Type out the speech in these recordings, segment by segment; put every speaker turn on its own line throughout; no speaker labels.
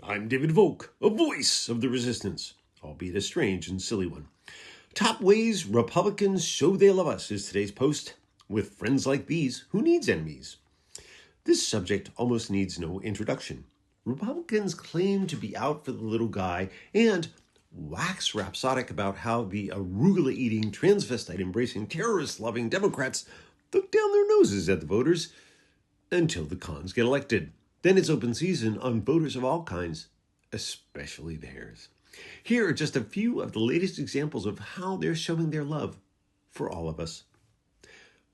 I'm David Volk, a voice of the resistance, albeit a strange and silly one. Top ways Republicans show they love us is today's post. With friends like these, who needs enemies? This subject almost needs no introduction. Republicans claim to be out for the little guy and wax rhapsodic about how the arugula-eating, transvestite-embracing, terrorist-loving Democrats look down their noses at the voters until the cons get elected. Then it's open season on voters of all kinds, especially theirs. Here are just a few of the latest examples of how they're showing their love for all of us.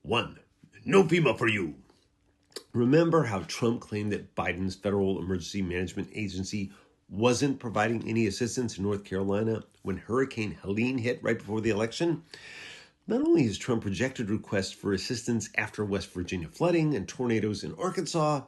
1. No FEMA for you. Remember how Trump claimed that Biden's Federal Emergency Management Agency wasn't providing any assistance in North Carolina when Hurricane Helene hit right before the election? Not only has Trump rejected requests for assistance after West Virginia flooding and tornadoes in Arkansas,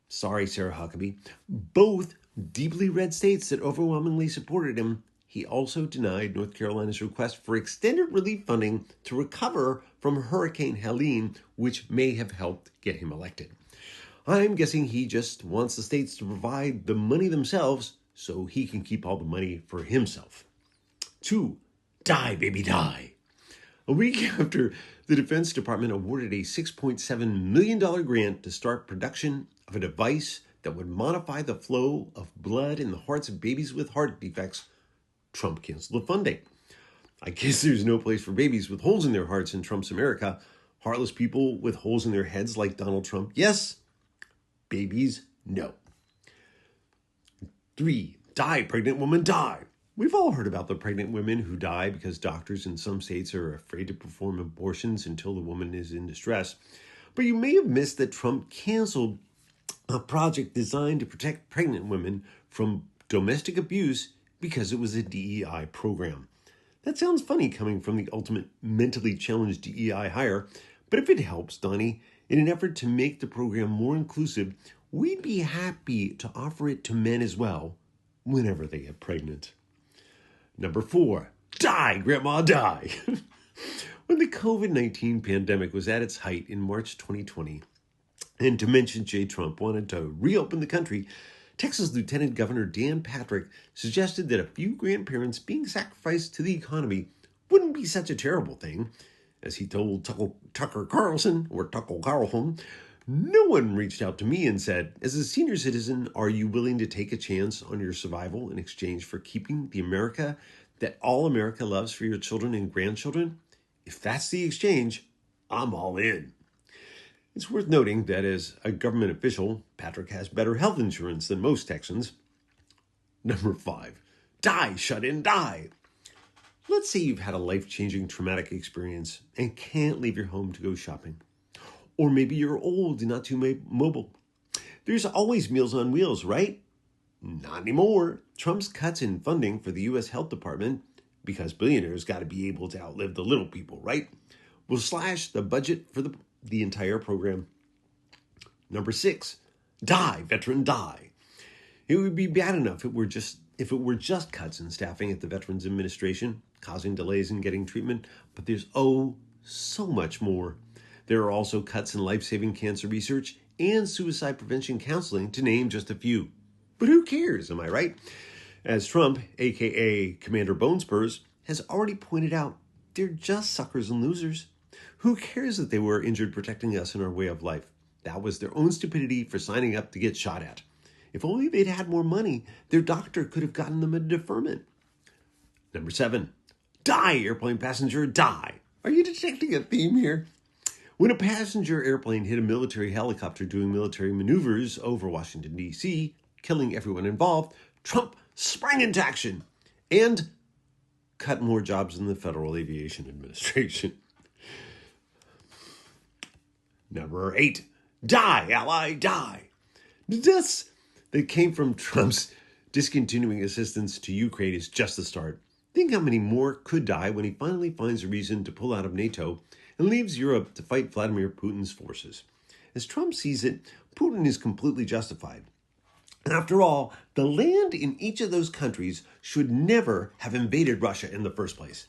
sorry, Sarah Huckabee, both deeply red states that overwhelmingly supported him, he also denied North Carolina's request for extended relief funding to recover from Hurricane Helene, which may have helped get him elected. I'm guessing he just wants the states to provide the money themselves so he can keep all the money for himself. 2. Die, baby, die. A week after the Defense Department awarded a $6.7 million grant to start production of a device that would modify the flow of blood in the hearts of babies with heart defects, Trump canceled the funding. I guess there's no place for babies with holes in their hearts in Trump's America. Heartless people with holes in their heads like Donald Trump, yes. Babies, no. 3. Die, pregnant woman, die. We've all heard about the pregnant women who die because doctors in some states are afraid to perform abortions until the woman is in distress. But you may have missed that Trump canceled a project designed to protect pregnant women from domestic abuse because it was a DEI program. That sounds funny coming from the ultimate mentally challenged DEI hire, but if it helps, Donnie, in an effort to make the program more inclusive, we'd be happy to offer it to men as well whenever they get pregnant. 4. Die, Grandma, die. When the COVID-19 pandemic was at its height in March 2020, and Dimension J. Trump wanted to reopen the country, Texas Lieutenant Governor Dan Patrick suggested that a few grandparents being sacrificed to the economy wouldn't be such a terrible thing. As he told Tucker Carlson, no one reached out to me and said, as a senior citizen, are you willing to take a chance on your survival in exchange for keeping the America that all America loves for your children and grandchildren? If that's the exchange, I'm all in. It's worth noting that as a government official, Patrick has better health insurance than most Texans. 5. Die, shut in, die. Let's say you've had a life-changing traumatic experience and can't leave your home to go shopping. Or maybe you're old and not too mobile. There's always Meals on Wheels, right? Not anymore. Trump's cuts in funding for the U.S. Health Department, because billionaires got to be able to outlive the little people, right? Will slash the budget for the entire program. 6. Die, veteran, die. It would be bad enough if it were just cuts in staffing at the Veterans Administration, causing delays in getting treatment, but there's so much more. There are also cuts in life-saving cancer research and suicide prevention counseling, to name just a few. But who cares, am I right? As Trump, aka Commander Bonespurs, has already pointed out, they're just suckers and losers. Who cares that they were injured protecting us in our way of life? That was their own stupidity for signing up to get shot at. If only they'd had more money, their doctor could have gotten them a deferment. 7. Die, airplane passenger, die. Are you detecting a theme here? When a passenger airplane hit a military helicopter doing military maneuvers over Washington, D.C., killing everyone involved, Trump sprang into action and cut more jobs in the Federal Aviation Administration. 8. Die, ally, die. The deaths that came from Trump's discontinuing assistance to Ukraine is just the start. Think how many more could die when he finally finds a reason to pull out of NATO and leaves Europe to fight Vladimir Putin's forces. As Trump sees it, Putin is completely justified. After all, the land in each of those countries should never have invaded Russia in the first place.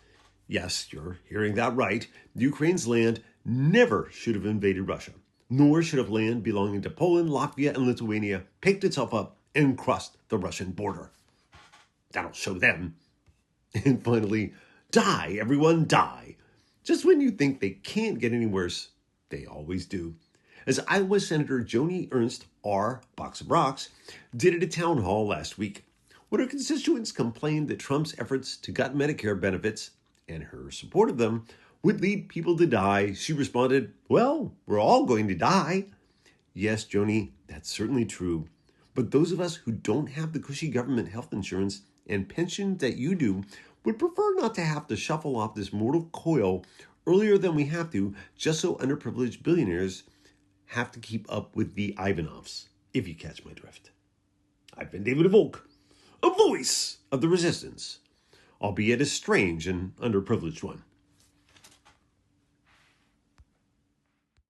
Yes, you're hearing that right. Ukraine's land never should have invaded Russia, nor should have land belonging to Poland, Latvia, and Lithuania picked itself up and cross the Russian border. That'll show them. And finally, die, everyone, die. Just when you think they can't get any worse, they always do. As Iowa Senator Joni Ernst R. Box of Rocks did at a town hall last week. When her constituents complained that Trump's efforts to gut Medicare benefits, and her support of them, would lead people to die, she responded, well, we're all going to die. Yes, Joni, that's certainly true. But those of us who don't have the cushy government health insurance and pension that you do would prefer not to have to shuffle off this mortal coil earlier than we have to, just so underprivileged billionaires have to keep up with the Ivanovs, if you catch my drift. I've been David Volk, a voice of the resistance, albeit a strange and underprivileged one.